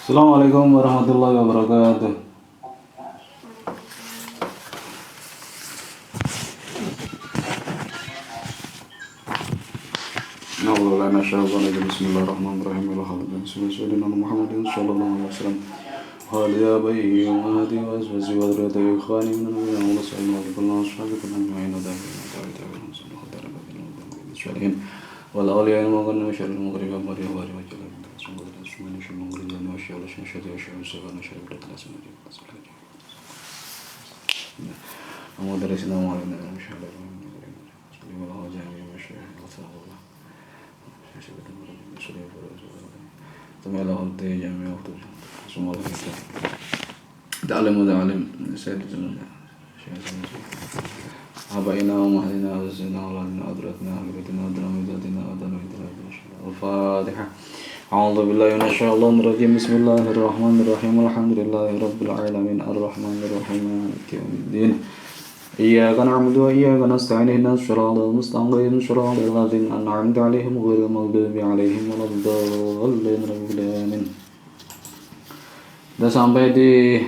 Assalamualaikum warahmatullahi wabarakatuh. Bismillahirrahmanirrahim. Alhamdulillah Muhammadin sallallahu alaihi wasallam. Qala ya bayyi wa hadi wa azwaji wa dhurriyyati ikhwani min al-mu'minin wa sallallahu alaihi wa sallam wa ta'ala wal awliya wa qanna syarrul mughribi wa bari wa bari Abaina wa mahdina wa zina wa lana adratna wa bitina wa dramidatina wa dhanwitina al-Fatihah. A'udzu billahi minasyaitonir rajim. Bismillahirrahmanirrahim. Alhamdulillahi rabbil alamin arrahmanir rahim maliki yaumiddin. Iyyaka na'budu wa iyyaka nasta'in ihdinas siratal mustaqim siratal ladzina an'amta 'alaihim ghairil maghdubi 'alaihim waladdallin. Amin. Sudah sampai di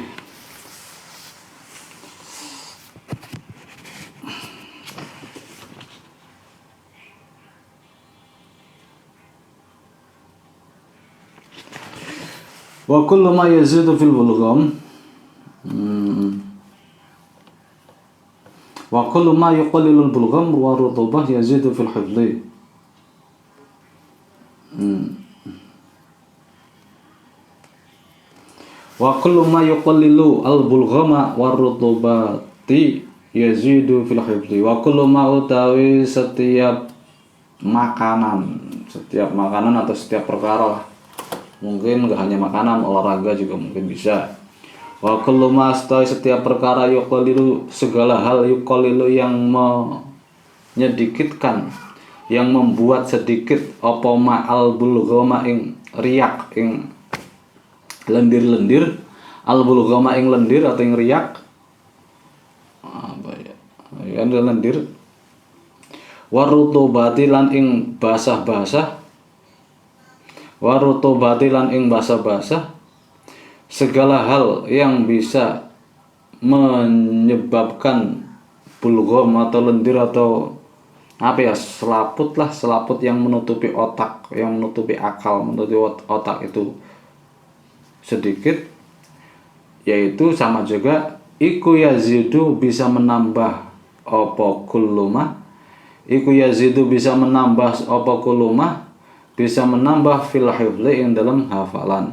wa kullu ma yazidu fil bulgham wa kullu ma yuqallilul bulgham wa rutubah yazidu fil hifdhi. Wa kullu ma yuqallilu al bulghama wa rutubati yazidu fil hifdhi. Wa kullu ma utawi setiap makanan atau setiap perkara lah. Mungkin gak hanya makanan, olahraga juga mungkin bisa. Wa kullu ma setiap perkara yuqallilu segala hal yuqallilu yang menyedikitkan, yang membuat sedikit apa ma al bulghama ing riak ing lendir-lendir, al bulghama ing lendir atau ing riak apa ya? Yang lendir. Warutubati lan ing basah-basah. Warutubati lan ing basah-basah, segala hal yang bisa menyebabkan bulgham atau lendir atau apa ya, selaput yang menutupi otak, yang menutupi akal, menutupi otak itu sedikit, yaitu sama juga iku yazidu bisa menambah opo kuluma, iku yazidu bisa menambah opo kuluma, bisa menambah fil hifdhi ing dalam hafalan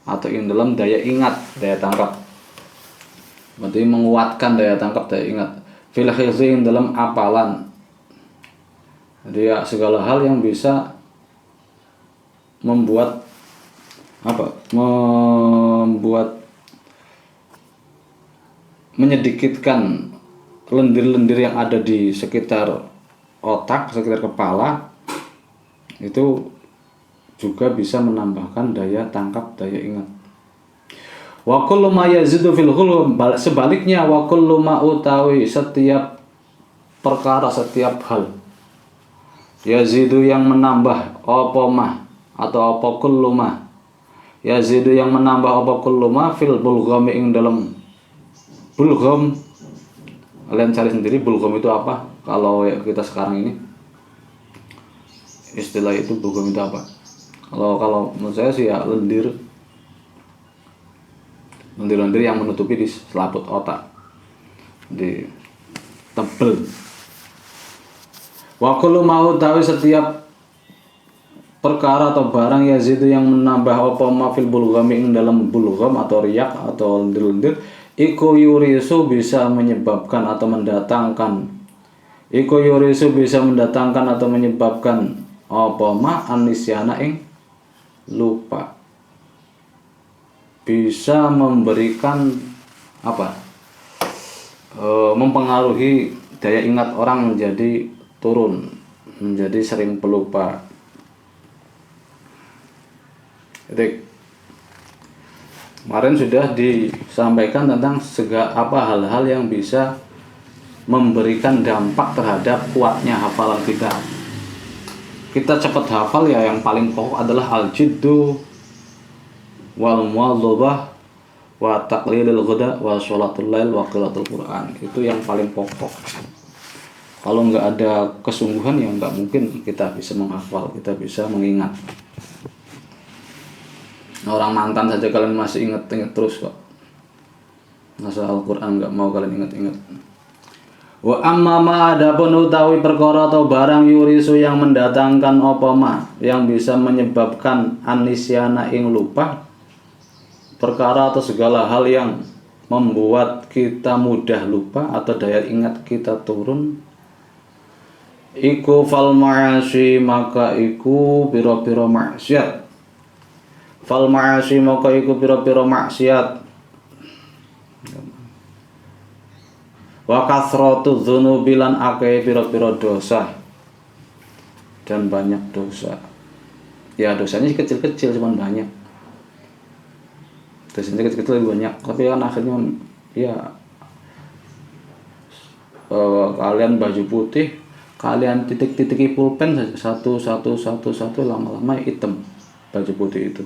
atau ing dalam daya ingat, daya tangkap. Berarti menguatkan daya tangkap, daya ingat. Fil hifdhi ing dalam apalan. Jadi ya segala hal yang bisa membuat menyedikitkan lendir-lendir yang ada di sekitar otak, sekitar kepala, itu juga bisa menambahkan daya tangkap, daya ingat. Wa kullu ma yazidu fil hulum, sebaliknya wa kullu ma utawi setiap perkara, setiap hal yazidu yang menambah apa ma atau apa kullu ma yazidu yang menambah apa kullu ma fil bulgham ing dalam bulgham. Kalian cari sendiri bulgham itu apa kalau kita sekarang ini. Istilah itu bulgham itu apa? Kalau menurut saya sih ya lendir yang menutupi di selaput otak, di tebel. Wa kullu ma utawi setiap perkara atau barang yazidu yang menambah apa ma fil bulgham ing dalam bulgham atau riak atau lendir-lendir, iku yurisu bisa menyebabkan atau mendatangkan atau menyebabkan apa ma anisyana ing lupa, bisa memberikan mempengaruhi daya ingat orang menjadi turun, menjadi sering pelupa. Jadi kemarin sudah disampaikan tentang hal-hal yang bisa memberikan dampak terhadap kuatnya hafalan kita. Kita cepat hafal ya, yang paling pokok adalah al-jiddu wal muwadzabah wa taqlilil ghada wa sholatul lail wa qiraatul Qur'an. Itu yang paling pokok. Kalau nggak ada kesungguhan ya nggak mungkin kita bisa menghafal, kita bisa mengingat. Orang mantan saja kalian masih ingat-ingat terus kok. Masalah Al-Quran nggak mau kalian ingat-ingat. Wa amma ma adapun utawi perkara atau barang yurisu yang mendatangkan apa ma yang bisa menyebabkan anisyana ing lupa, perkara atau segala hal yang membuat kita mudah lupa atau daya ingat kita turun, iku fal ma'asi maka iku pira-pira maksiat. Fal ma'asi maka iku pira-pira maksiat. Wa kasratu dzunubi lan akeh pira-pira dosa dan banyak dosa. Ya dosanya kecil-kecil cuman banyak. Dosanya kecil-kecil lebih banyak, tapi kan akhirnya ya kalian baju putih, kalian titik-titiki pulpen satu lama-lama hitam baju putih itu.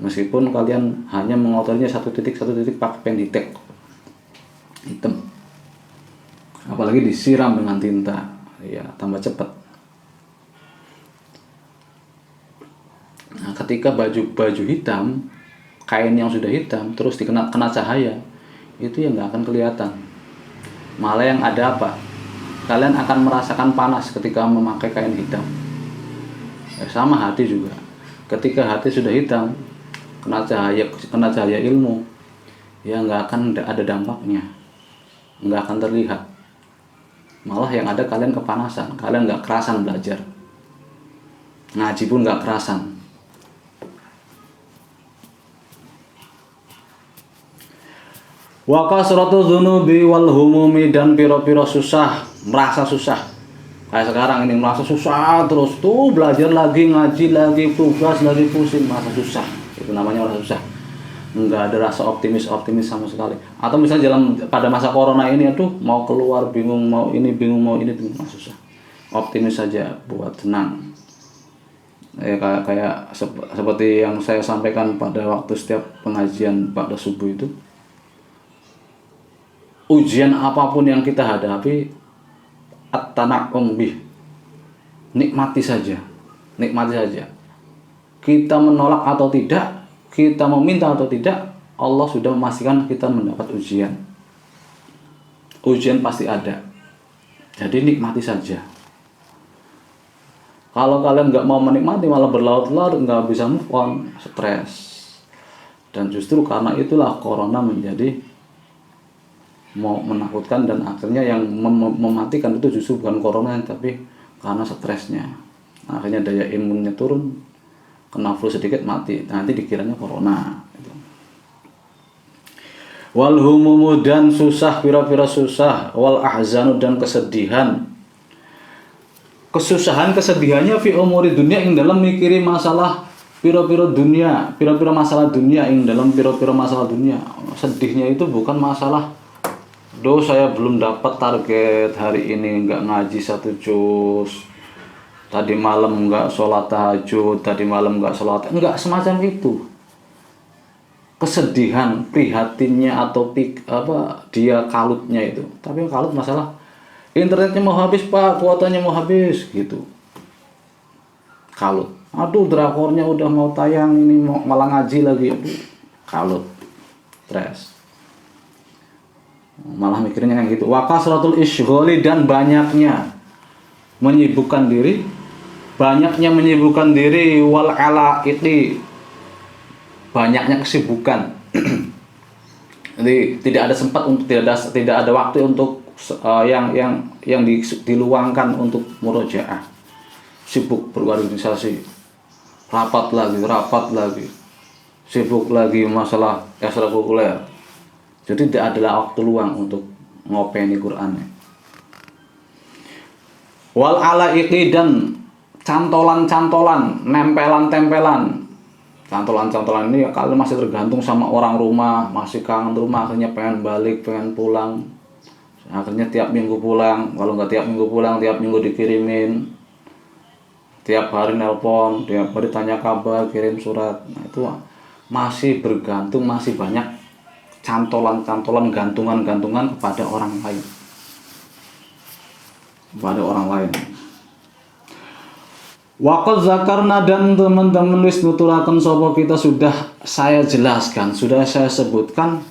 Meskipun kalian hanya mengotorinya satu titik pakai pen hitek hitam, apalagi disiram dengan tinta, ya tambah cepat. Nah, ketika baju hitam, kain yang sudah hitam terus kena cahaya, itu ya nggak akan kelihatan. Malah yang ada apa? Kalian akan merasakan panas ketika memakai kain hitam. Sama hati juga. Ketika hati sudah hitam, kena cahaya ilmu, ya nggak akan ada dampaknya, nggak akan terlihat. Malah yang ada kalian kepanasan, kalian nggak kerasan belajar, ngaji pun nggak kerasan. Wa kasratu dzunubi wal humumi dan piro-piro susah, merasa susah. Kayak sekarang ini merasa susah terus tuh, belajar lagi, ngaji lagi, tugas lagi, pusing, merasa susah. Itu namanya merasa susah. Enggak ada rasa optimis sama sekali. Atau misalnya pada masa corona ini, aduh mau keluar bingung, mau ini bingung, merasa susah. Optimis saja buat tenang. Ya kayak seperti yang saya sampaikan pada waktu setiap pengajian pada subuh itu. Ujian apapun yang kita hadapi, at-tana'um bih, nikmati saja. Kita menolak atau tidak, kita meminta atau tidak, Allah sudah memastikan kita mendapat ujian. Ujian pasti ada, jadi nikmati saja. Kalau kalian nggak mau menikmati, malah berlarut-larut, nggak bisa move on, stres. Dan justru karena itulah corona menjadi mau menakutkan, dan akhirnya yang mematikan itu justru bukan corona tapi karena stresnya. Akhirnya daya imunnya turun, kena flu sedikit mati, nanti dikiranya corona. Wal humumu dan susah, pira-pira susah, wal ahzanu dan kesedihan. Kesedihannya fi umuri dunia ing dalam mikiri masalah pira-pira dunia, pira-pira masalah dunia ing dalam pira-pira masalah dunia. Sedihnya itu bukan masalah saya belum dapat target hari ini, nggak ngaji 1 juz, tadi malam nggak sholat tahajud, tadi malam nggak sholat, nggak semacam itu. Kesedihan, prihatinnya atau dia kalutnya itu. Tapi kalut masalah internetnya mau habis pak, kuotanya mau habis gitu. Kalut. Aduh drakornya udah mau tayang, ini malah ngaji lagi, aduh kalut, stres. Malah mikirnya kayak gitu. Wa kasratul isyghali dan banyaknya menyibukkan diri, wal alaiti, banyaknya kesibukan. Jadi tidak ada sempat untuk tidak ada waktu untuk yang diluangkan untuk murojaah. Sibuk berorganisasi, rapat lagi, sibuk lagi masalah ekstrakurikuler. Jadi tidak adalah waktu luang untuk ngopeni Qur'annya. Wal alaiki dan cantolan-cantolan, nempelan-tempelan. Cantolan-cantolan ini kalau masih tergantung sama orang rumah, masih kangen rumah, akhirnya pengen balik, pengen pulang. Akhirnya tiap minggu pulang, kalau nggak tiap minggu pulang, tiap minggu dikirimin. tiap hari nelpon, tiap hari tanya kabar, kirim surat. Nah, itu masih bergantung, masih banyak cantolan-cantolan, gantungan-gantungan kepada orang lain. Kepada orang lain. Waqad zakarna, dan teman-teman wis nuturaken sapa kita sudah saya jelaskan, sudah saya sebutkan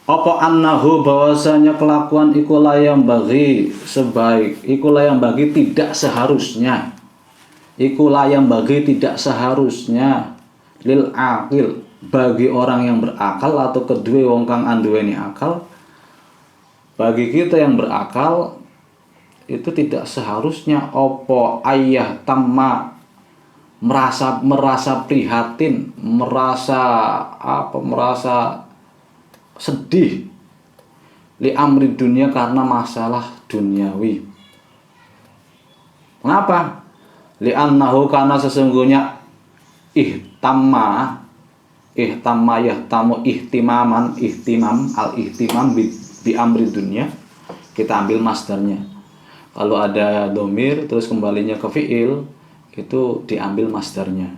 apa annahu, bahwasanya kelakuan iku layam bagi sebaik iku layam bagi tidak seharusnya, iku layam bagi tidak seharusnya lil aqil, bagi orang yang berakal atau kedua wong kang anduweni akal. Bagi kita yang berakal itu tidak seharusnya opo ayah tamma, merasa prihatin, merasa sedih li amri dunia, karena masalah duniawi. Mengapa? Li annahu, karena sesungguhnya ihtamma yahtamu ihtimam al ihtimam bi amri dunia, kita ambil masdarnya. Kalau ada domir terus kembalinya ke fiil, itu diambil masdarnya.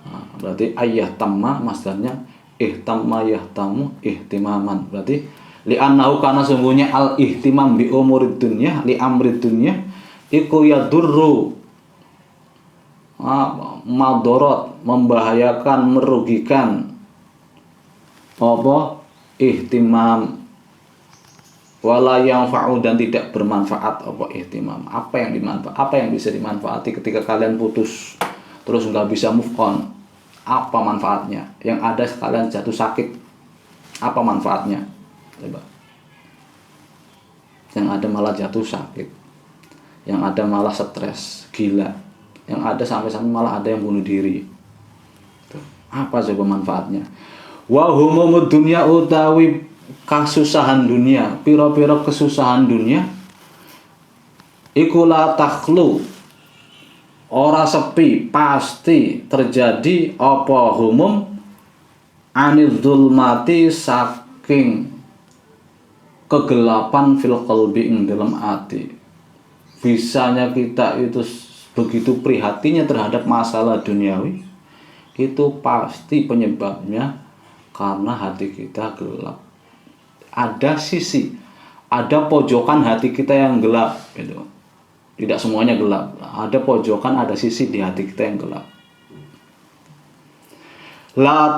Nah, berarti ayah tamma masdarnya ihtamma yahtamu ihtimaman. Berarti li'annahu, karena sungguhnya al ihtimam bi umurid dunya, li amri dunya iku yadurru, madorot, membahayakan, merugikan apa ihtimam, wala yanfa'u, dan tidak bermanfaat apa ihtimam. Apa yang bisa dimanfaati ketika kalian putus terus nggak bisa move on? Apa manfaatnya? Yang ada kalian jatuh sakit, apa manfaatnya? Coba. Yang ada malah jatuh sakit, yang ada malah stres, gila, yang ada sampai-sampai malah ada yang bunuh diri. Tuh. Apa coba manfaatnya? Wa humumud dunya, utawi kasusahan dunia, piro-piro kesusahan dunia iku la takhlu, ora sepi, pasti terjadi apa humum anil zulmati, saking kegelapan fil qalbi, ing dalam hati. Bisanya kita itu begitu prihatinnya terhadap masalah duniawi, itu pasti penyebabnya karena hati kita gelap. Ada sisi, ada pojokan hati kita yang gelap, gitu. Tidak semuanya gelap, ada pojokan, ada sisi di hati kita yang gelap. La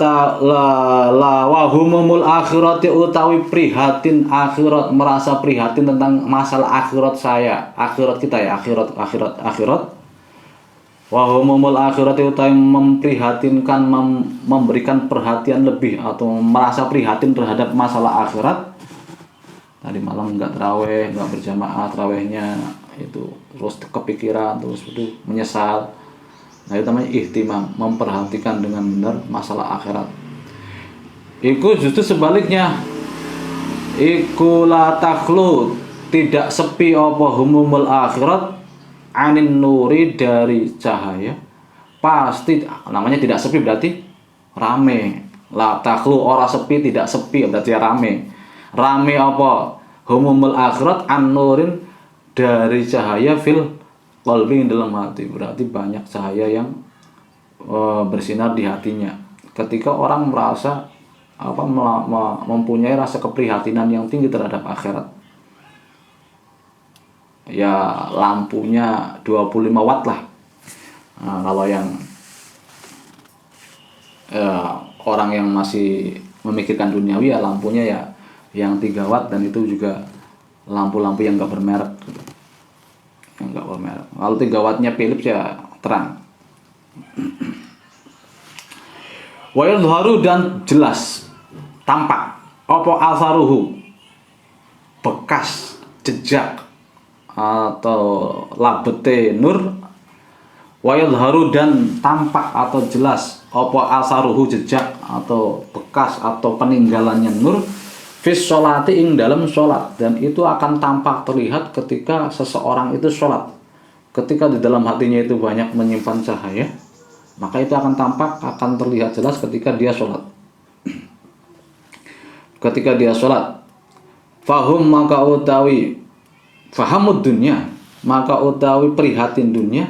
wa humumul akhirati, utawi prihatin akhirat, merasa prihatin tentang masalah akhirat saya, akhirat kita ya, akhirat. Wa humumul akhirati, utawi memprihatinkan, memberikan perhatian lebih atau merasa prihatin terhadap masalah akhirat. Tadi malam enggak tarawih, enggak berjamaah tarawihnya, itu terus kepikiran, terus itu menyesal. Nah, itu namanya ihtimam, memperhatikan dengan benar masalah akhirat. Iku justru sebaliknya, iku la takhlu, tidak sepi apa humumul akhirat anin nuri, dari cahaya. Pasti namanya tidak sepi berarti rame. La takhlu, ora sepi, tidak sepi berarti rame. Rame apa? Humumul akhirat an nurin, dari cahaya fil qalbi, dalam hati. Berarti banyak cahaya yang bersinar di hatinya. Ketika orang merasa mempunyai rasa keprihatinan yang tinggi terhadap akhirat, ya lampunya 25 watt lah. Nah, kalau yang orang yang masih memikirkan duniawi, ya lampunya ya yang 3 watt, dan itu juga lampu-lampu yang enggak bermerek, yang enggak bermerek. Kalau 3 wattnya Philips ya terang. Wa yadhharu, dan jelas tampak apa atharuhu, bekas, jejak atau labete nur. Wa yadhharu, dan tampak atau jelas apa atharuhu, jejak atau bekas atau peninggalannya nur fis sholati, ing dalam sholat. Dan itu akan tampak terlihat ketika seseorang itu sholat. Ketika di dalam hatinya itu banyak menyimpan cahaya, maka itu akan tampak, akan terlihat jelas ketika dia sholat. Ketika dia sholat, fahum, maka utawi fahamud dunya, maka utawi prihatin dunia,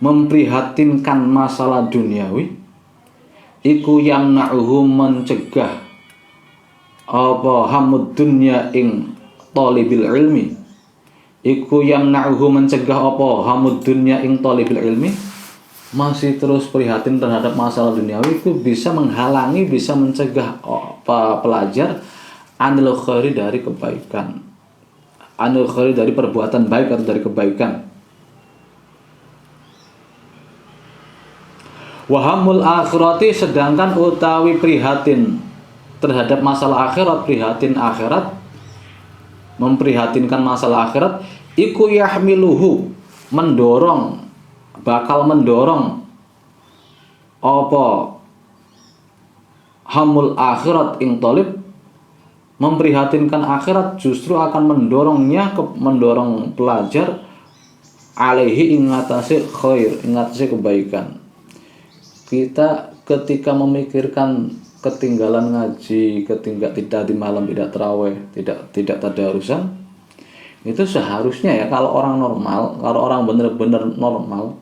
memprihatinkan masalah duniawi, iku yamna'uhu mencegah apa hamud dunya ing talibil ilmi, iku yamna'uhu mencegah apa hamud dunya ing talibil ilmi, masih terus prihatin terhadap masalah duniawi, itu bisa menghalangi, bisa mencegah pelajar anil khairi dari kebaikan, anil khairi dari perbuatan baik atau dari kebaikan. Wahamul akhirati, sedangkan utawi prihatin terhadap masalah akhirat, prihatin akhirat, memprihatinkan masalah akhirat, iku yahmiluhu, mendorong, bakal mendorong apa hamul akhirat ing talib, memprihatinkan akhirat justru akan mendorongnya, mendorong pelajar alaihi ingatasi khair, ingatasi kebaikan. Kita ketika memikirkan ketinggalan ngaji, tidak di malam, tidak tarawih, tidak tadarusan, itu seharusnya ya kalau orang normal, kalau orang benar-benar normal,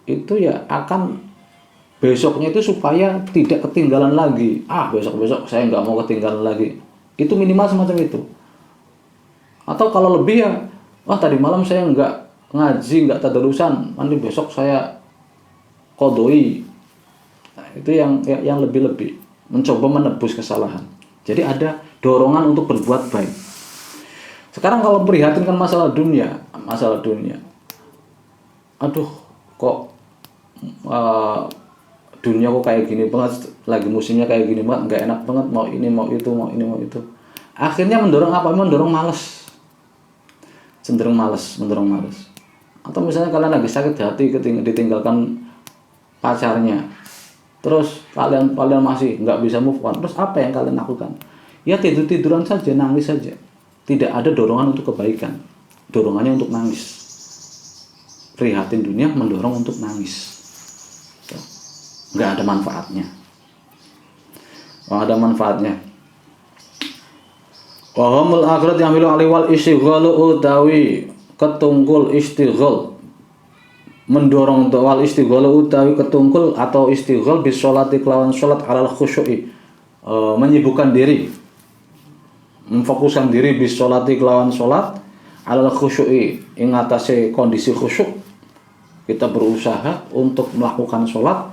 itu ya akan besoknya itu supaya tidak ketinggalan lagi. Besok saya nggak mau ketinggalan lagi. Itu minimal semacam itu. Atau kalau lebih ya, tadi malam saya nggak ngaji, nggak tadarusan, nanti besok saya qodoi. Itu yang lebih-lebih, mencoba menebus kesalahan. Jadi ada dorongan untuk berbuat baik. Sekarang kalau prihatinkan masalah dunia, kok dunia kok kayak gini banget, lagi musimnya kayak gini banget, nggak enak banget, mau ini mau itu. Akhirnya mendorong apa? Mendorong malas, cenderung malas. Atau misalnya kalian lagi sakit hati ditinggalkan pacarnya, terus kalian masih nggak bisa move on, terus apa yang kalian lakukan? Ya tiduran saja, nangis saja. Tidak ada dorongan untuk kebaikan, dorongannya untuk nangis. Prihatin dunia mendorong untuk nangis, nggak ada manfaatnya. Wahamul akhirat yang bilang aliwal istighalu utawi ketungkul istighal, mendorong untuk wal istighalu utawi ketungkul atau istighal bis sholati kelawan sholat alal khusyu'i, menyibukkan diri, memfokuskan diri bis sholati kelawan sholat alal khusyu'i, ing atase kondisi khusyuk. Kita berusaha untuk melakukan sholat,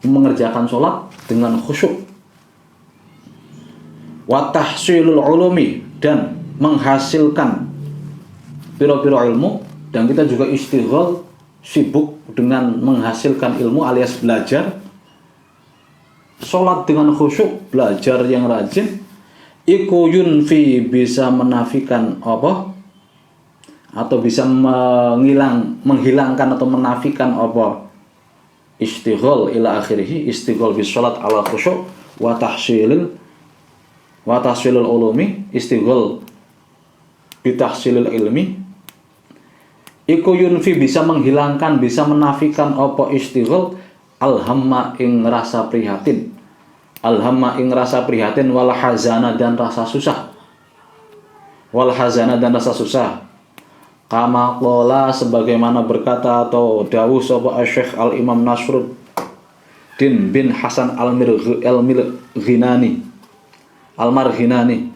mengerjakan sholat dengan khusyuk. Wa tahsilul ulumi, dan menghasilkan piro-piro ilmu, dan kita juga istighal, sibuk dengan menghasilkan ilmu alias belajar. Sholat dengan khusyuk, belajar yang rajin, iku yunfi, bisa menafikan apa, atau bisa menghilangkan atau menafikan apa, istighal ila akhirih, istighal bis sholat ala khusyuk wa tahsilul ulumi, istighal bi tahsilul ilmi, iku yunfi, bisa menghilangkan, bisa menafikan apa istighal alhamma ing rasa prihatin, wal hazana dan rasa susah, kama qala, sebagaimana berkata atau dawuh sapa Syekh Al Imam Nasruddin bin Hasan Al-Marghinani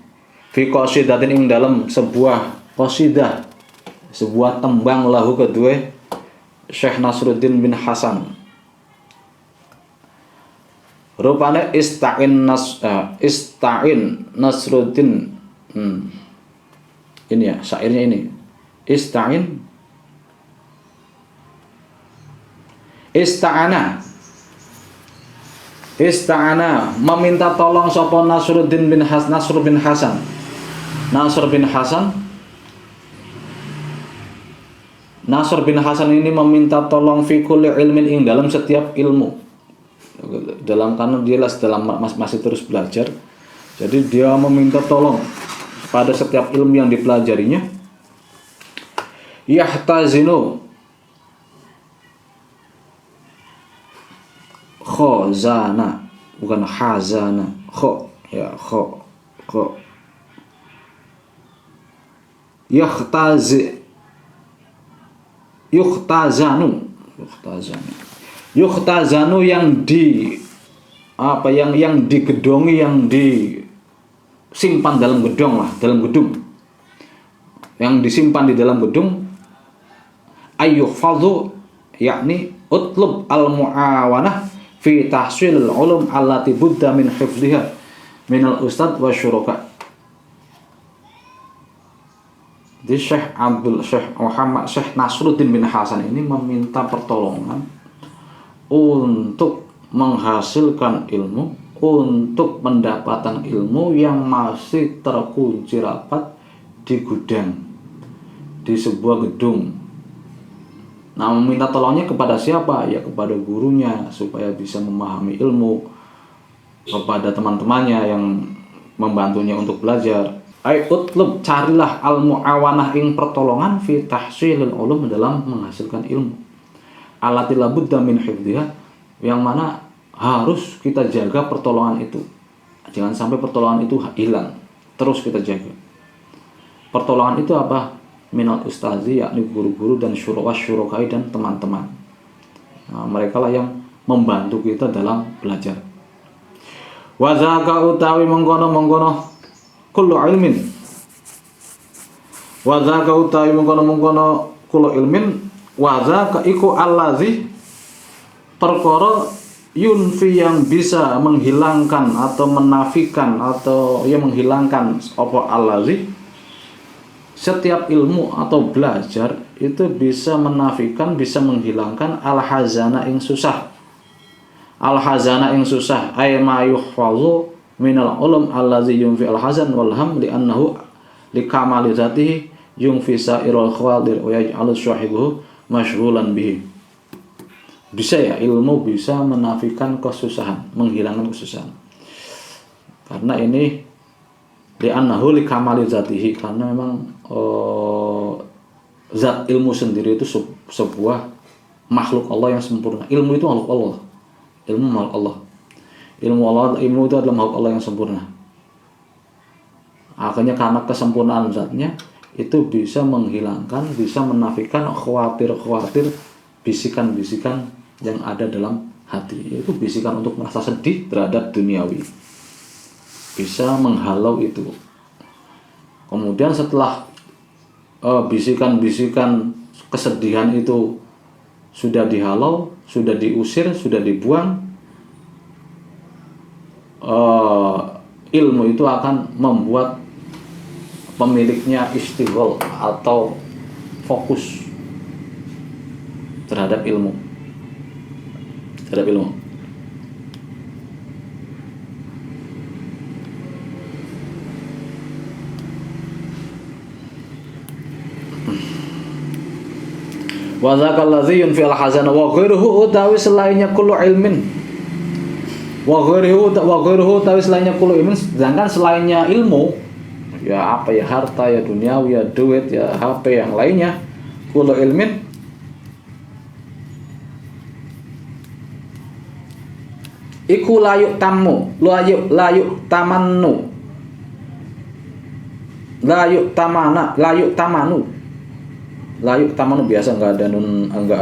fi qasidatin, ing dalam sebuah qasidah, sebuah tembang lahu kedua Syekh Nasruddin bin Hasan. Rupanya ista'in Nasruddin, ini ya syairnya ini, ista'ana meminta tolong sapa Nasr bin Hasan ini meminta tolong fi kulli ilmin, ing dalam setiap ilmu, karena dia masih terus belajar, jadi dia meminta tolong pada setiap ilmu yang dipelajarinya. Yahtazinu khazana, bukan hazana, kho. Yuhtazanu. Yuhtazanu yang digedongi, yang disimpan dalam gedung lah, dalam gedung. Yang disimpan di dalam gedung, ayyuhfadhu, yakni utlub al-mu'awanah fi tahsilil ulum allati budda min hifdhiha minal ustad wa syuraka. Jadi Syekh Nasruddin bin Hasan ini meminta pertolongan untuk menghasilkan ilmu, untuk mendapatkan ilmu yang masih terkunci rapat di gudang, di sebuah gedung. Nah, meminta tolongnya kepada siapa? Ya kepada gurunya, supaya bisa memahami ilmu, kepada teman-temannya yang membantunya untuk belajar. Utlub, carilah al-mu'awanah ing pertolongan fi tahsilil ulum, dalam menghasilkan ilmu. Allati la budda min hifdhiha, yang mana harus kita jaga pertolongan itu. Jangan sampai pertolongan itu hilang, terus kita jaga. Pertolongan itu apa? Minal ustazi, yakni guru-guru dan syurokai dan teman-teman. Nah, mereka lah yang membantu kita dalam belajar. Wa zaka utawi mengkono kullu ilmin. Wa zaka utawi mengkono kullu ilmin, wa zaka iku allazi, perkara yunfi yang bisa menghilangkan atau menafikan atau menghilangkan apa allazi, setiap ilmu atau belajar itu bisa menafikan, bisa menghilangkan al-hazana ing susah. Al-hazana ing susah ay ma yuhfazu minal ulum allazi yunfi al-hazan wal ham li'annahu likamali zatihi yunfi sa'irul khawadir wa yaj'alu syahibuhu masyghulan bihi. Bisa ya, ilmu bisa menafikan kesusahan, menghilangkan kesusahan. Karena ini li'annahu likamali zatihi, karena memang zat ilmu sendiri itu sebuah makhluk Allah yang sempurna. Ilmu itu makhluk Allah. Ilmu makhluk Allah. Ilmu itu adalah makhluk Allah yang sempurna. Akhirnya karena kesempurnaan zatnya itu bisa menghilangkan, bisa menafikan khawatir-khawatir, bisikan-bisikan yang ada dalam hati. Itu bisikan untuk merasa sedih terhadap duniawi. Bisa menghalau itu. Kemudian setelah bisikan-bisikan kesedihan itu sudah dihalau, sudah diusir, sudah dibuang, ilmu itu akan membuat pemiliknya istighol atau fokus terhadap ilmu. Wa dzakal ladzi yunfi al-hazana wa ghairuhu utawi selainnya kullu ilmin. Wa ghairuhu utawi selainnya kullu ilmin, sedangkan selainnya ilmu, ya apa ya, harta ya, duniawi ya, duit ya, HP yang lainnya, kullu ilmin iku layuk tamu, layuk tamanu biasa enggak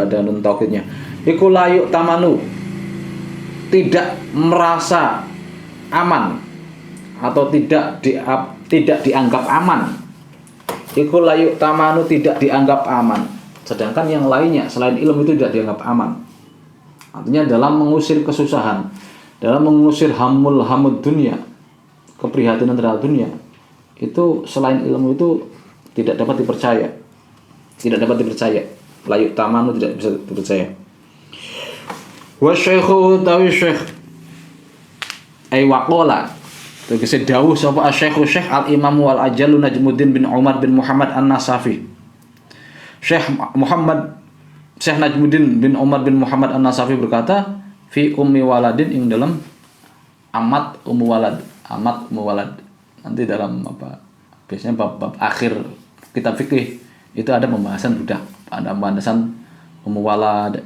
ada nun taukidnya. Iku layuk tamanu, tidak merasa aman atau tidak dianggap aman. Iku layuk tamanu, tidak dianggap aman. Sedangkan yang lainnya selain ilmu itu tidak dianggap aman. Artinya dalam mengusir kesusahan, dalam mengusir hamud dunia, keprihatinan terhadap dunia, itu selain ilmu itu tidak dapat dipercaya. Layuk tamanu, tidak bisa dipercaya. Wa syekhu tawi syekh ay waqala, tegese dawuh sapa asy-syekh al-imam wal ajallu Najmuddin bin Umar bin Muhammad An-Nasafi. Syekh Najmuddin bin Umar bin Muhammad An-Nasafi berkata, fi ummi waladin, ing dalam amat ummu walad. Nanti dalam biasanya bab akhir kitab fikih itu ada pembahasan budak, ada pembahasan ummu walad,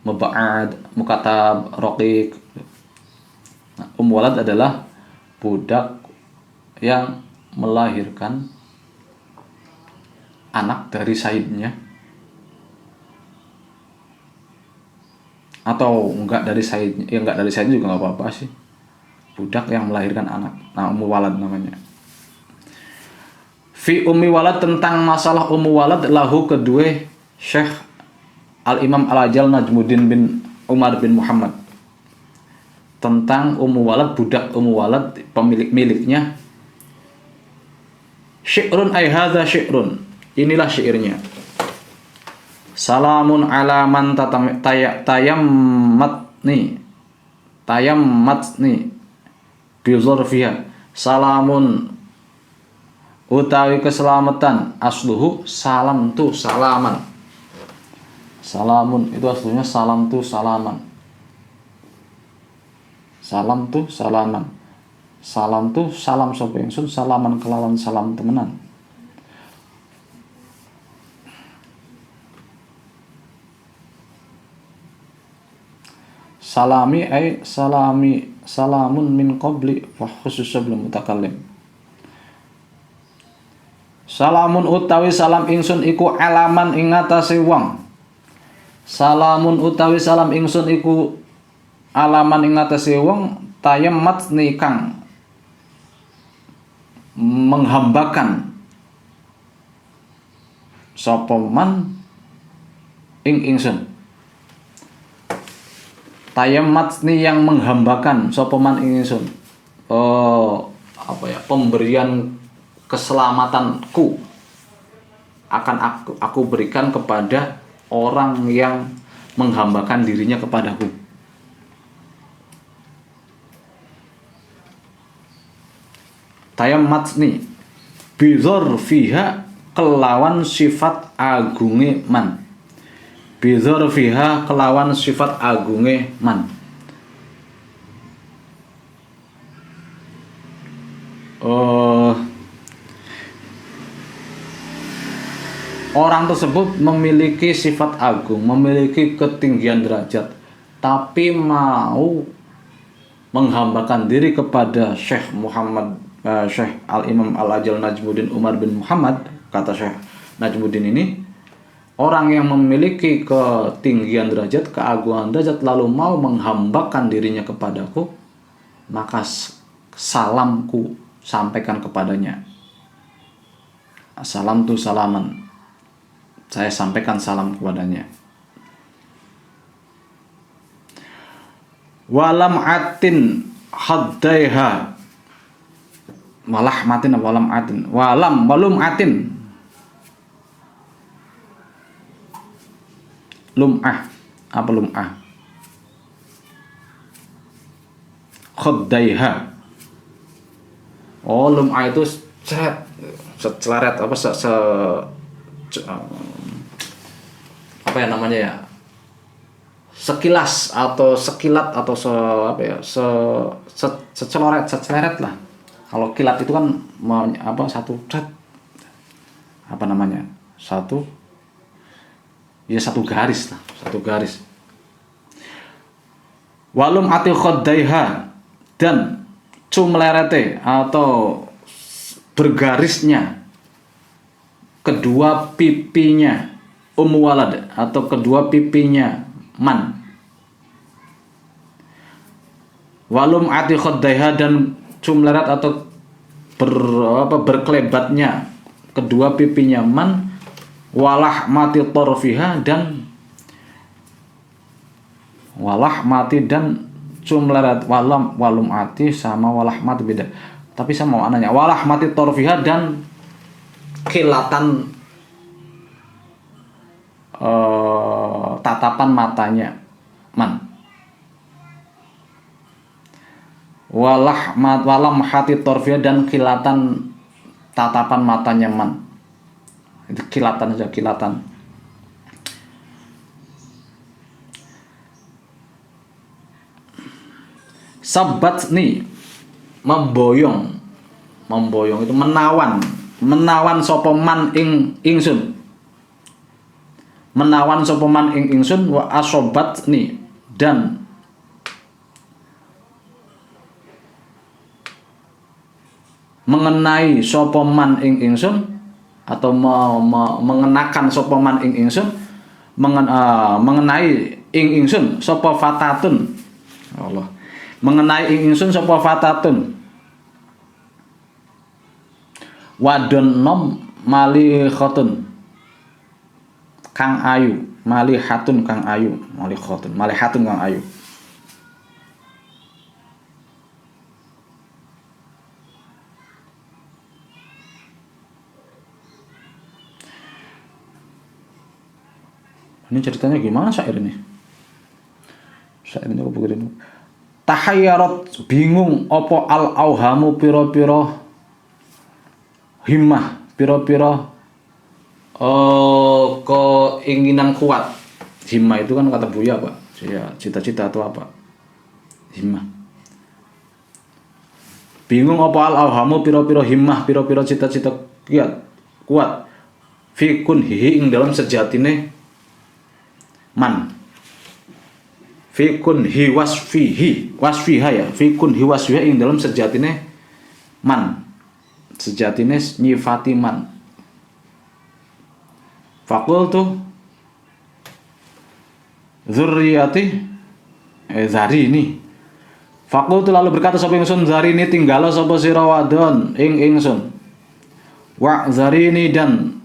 muba'ad, mukatab, roqiq. Nah, walad adalah budak yang melahirkan anak dari sayyidnya atau enggak dari Sayyidnya, ya enggak dari Sayyidnya juga enggak apa-apa sih. Budak yang melahirkan anak. Nah, ummu walad namanya. Fi ummi walad, tentang masalah ummu walad, lahu kedua Syekh Al-Imam Al-Ajal Najmuddin bin Umar bin Muhammad. Tentang ummu walad, budak ummu walad, miliknya. Syi'run ay hadza syi'run. Inilah syairnya. Salamun ala man tayammatni bi dzarfiha. Salamun utawi keselamatan, asluhu salam tu salaman. Salamun itu aslunya salam tu salaman. Salam tu salaman. Salam tu salam sapa ingsun, salaman kelawan salam temenan. Salami ay salamun min qabli wa khusus sebelum mutakallim. Salamun utawi salam ingsun iku alaman ing ngatasé wong. Salamun utawi salam ingsun iku alaman ing ngatasé wong, tayammat nikang menghambakan sapa man ing ingsun. Tayammatni yang menghambakan sapa man ing ingsun. Pemberian keselamatanku akan aku berikan kepada orang yang menghambakan dirinya kepadaku. Tayammatni bizor fiha, kelawan sifat agunge man. Bizor fiha, kelawan sifat agunge man. Orang tersebut memiliki sifat agung, memiliki ketinggian derajat, tapi mau menghambakan diri kepada Syekh Al-Imam Al-Ajal Najmuddin Umar bin Muhammad. Kata Syekh Najmuddin ini, orang yang memiliki ketinggian derajat, keagungan derajat, lalu mau menghambakan dirinya kepadaku, maka salamku sampaikan kepadanya. Salam tu salaman, saya sampaikan salam kepadanya. Walam atin haddaiha, walam atin lum'ah, apa lum'ah? Khaddaiha. Lum'ah itu secelaret apa apa ya namanya ya? Sekilas atau sekilat atau secelaret lah. Kalau kilat itu kan satu garis lah, satu garis. Walum ati khaddaiha, dan cumlerete atau bergarisnya kedua pipinya ummu walad atau kedua pipinya man. Walum ati khaddaiha, dan cumleret atau berkelebatnya kedua pipinya man. Walah mati torfiha, dan cumleret. Walum ati sama walah mati beda, tapi sama maknanya. Walah mati torfiha, dan kilatan tatapan matanya man. Walam hati torfiha, dan kilatan tatapan matanya man. Itu kilatan saja, kilatan. Sabatni, memboyong itu menawan sapa man ing ingsun. Menawan sapa man ing ingsun. Wa asobatni, dan mengenai sapa man ing ingsun, atau mengenakan sapa man ing ingsun, mengenai ing ingsun sapa fatatun. Allah. Mengenai ing ingsun sapa fatatun. Wadon nom mali khotun kang ayu, mali hatun kang ayu, mali khotun, mali hatun kang ayu. Ini ceritanya gimana syair ini? Syairnya kok begini. Tahayyarat bingung opo al auhamu piro-piro himmah, piro-piro keinginan kuat. Himmah itu kan kata Buya, Pak. Ya, cita-cita atau apa? Himmah. Bingung opo al auhamu piro-piro himmah, piro-piro cita-cita kuat. Fi kunhihi ing dalam sejatine man fi kunhi wasfiha ya fi kunhi wasfiha ing dalam sejatine man sejatine nyifati man. Fakultu zurriyati zarini. Fakultu lalu berkata sapa ingsun zarini tinggalo sapa sira wadon ing ingsun. Wa zarini dan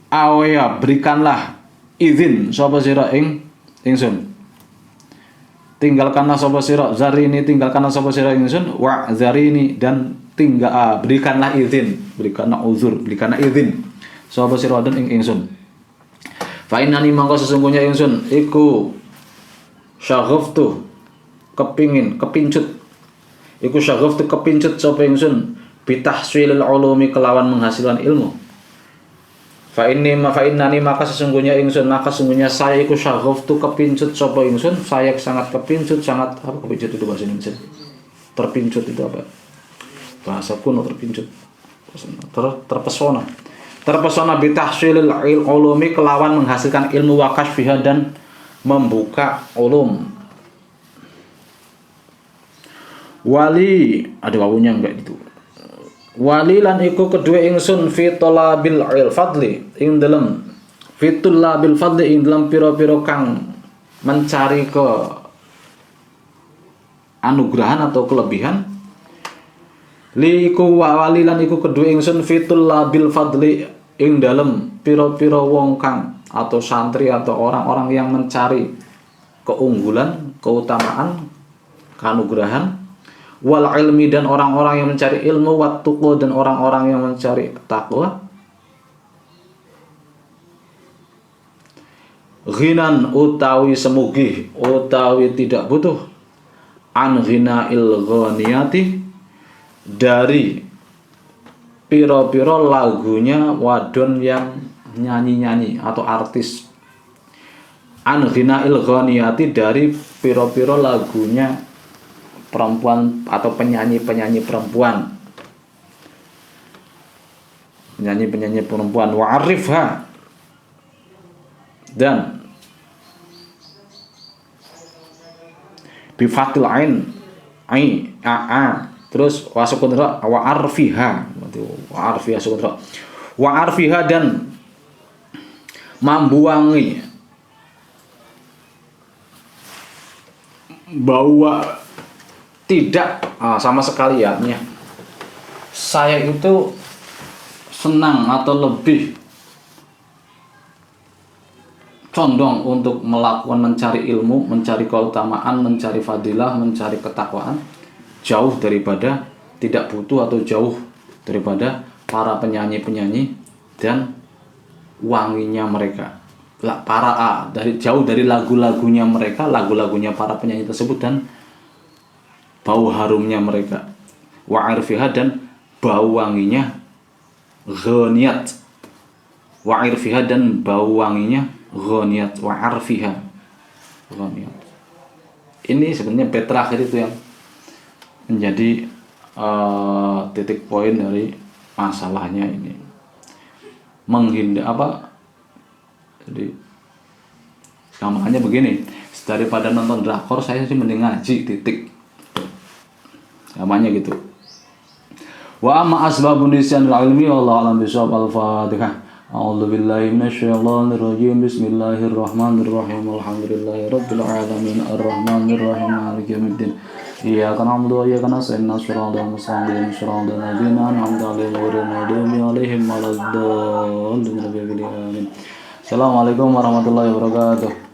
awaya berikanlah izin sapa sira ing ingsun. Tinggalkanlah sapa sira zarini tinggalkanlah sapa sira ingsun wa zarini dan berikanlah izin, berikanlah uzur, berikanlah izin sapa sira dan ing ingsun. Fa innani mangko sesungguhnya ingsun iku syaghaftu kepincut. Iku syaghaftu kepincut sapa ingsun bitahsilil ulumi kelawan menghasilkan ilmu. Fa innani maka sesungguhnya saya iku syaghaftu kepincut sapa ingsun, saya sangat kepincut, sangat apa kepincut itu bahasa Indonesia? Terpincut itu apa? Bahasa kuno terpincut. Terpesona bitahsilil ulumi kelawan menghasilkan ilmu wa kashfiha dan membuka ulum. Wali ada wawunya enggak itu? Wali lan iku kedua ingsun fitolabil fadli ing dalam fitulabil fadli ing dalam piro-piro kang mencari ke anugrahan atau kelebihan. Li iku wali lan iku kedua ingsun fitulabil fadli ing dalam piro-piro wong kang atau santri atau orang-orang yang mencari keunggulan, keutamaan, keanugrahan. Wal ilmi dan orang-orang yang mencari ilmu, wat tuqwa dan orang-orang yang mencari takwa. Ghinan utawi semugih utawi tidak butuh an ghina'il ghaniyati dari piro-piro lagunya wadon yang nyanyi-nyanyi atau artis. An ghina'il ghaniyati dari piro-piro lagunya perempuan atau penyanyi-penyanyi perempuan. Penyanyi-penyanyi perempuan wa'arifha dan bifatil ain terus wasukun ra wa'arfiha sukun ra wa'arfiha dan membuangi bahwa tidak sama sekali ya. Saya itu senang atau lebih condong untuk melakukan mencari ilmu, mencari keutamaan, mencari fadilah, mencari ketakwaan jauh daripada tidak butuh atau jauh daripada para penyanyi-penyanyi dan wanginya mereka. Jauh dari lagu-lagunya mereka, lagu-lagunya para penyanyi tersebut dan bau harumnya mereka. Wa'irfiha dan bau wanginya ghaniyat. Wa'irfiha dan bau wanginya ghaniyat. Wa'irfiha ghaniyat. Ini sebenarnya bait terakhir itu yang menjadi titik poin dari masalahnya ini. Menghindar apa? Jadi namanya begini, daripada nonton drakor saya sih mending ngaji titik. Namanya gitu. Wa amma asbabun nisyanil ilmi wallahu a'lam bishawab. Al-Fatihah. A'udzu billahi minasyaitonir rajim. Bismillahirrahmanirrahim. Alhamdulillahirabbil alamin. Arrahmanir rahim. Maliki yaumiddin. Iyyaka na'budu wa iyyaka nasta'in. Shiratal mustaqim. Shiratal ladzina an'amta 'alaihim ghairil maghdubi 'alaihim waladdallin. Amin. Assalamualaikum warahmatullahi wabarakatuh.